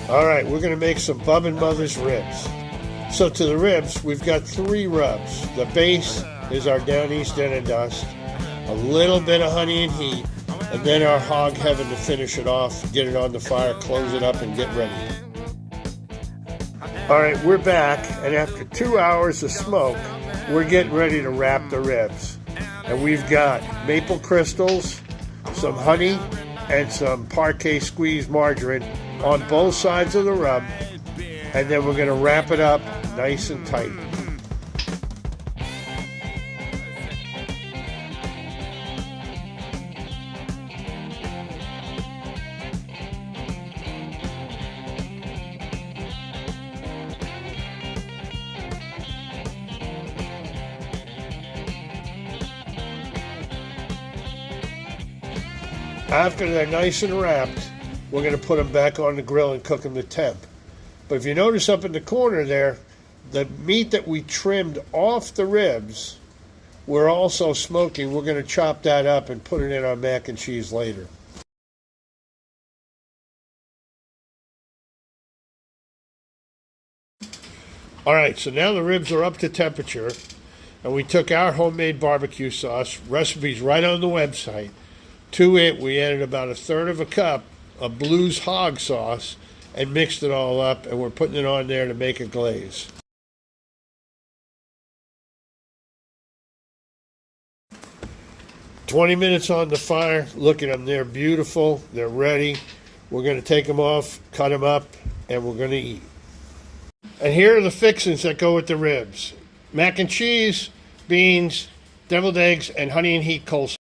All right, we're going to make some Bub and Mother's ribs. So to the ribs, we've got 3 rubs. The base is our Down East Den of Dust, a little bit of honey and heat, and then our hog heaven to finish it off, get it on the fire, close it up, and get ready. All right, we're back, and after 2 hours of smoke, we're getting ready to wrap the ribs. And we've got maple crystals, some honey, and some Parquet squeezed margarine on both sides of the rub, and then we're going to wrap it up nice and tight. After they're nice and wrapped, we're going to put them back on the grill and cook them to temp. But if you notice up in the corner there, the meat that we trimmed off the ribs, we're also smoking. We're going to chop that up and put it in our mac and cheese later. All right, so now the ribs are up to temperature, and we took our homemade barbecue sauce, recipes right on the website. To it, we added about 1/3 cup of Blues Hog sauce and mixed it all up, and we're putting it on there to make a glaze. "20 minutes on the fire. Look at them. They're beautiful. They're ready. We're going to take them off, cut them up, and we're going to eat. And here are the fixings that go with the ribs: mac and cheese, beans, deviled eggs, and honey and heat coleslaw.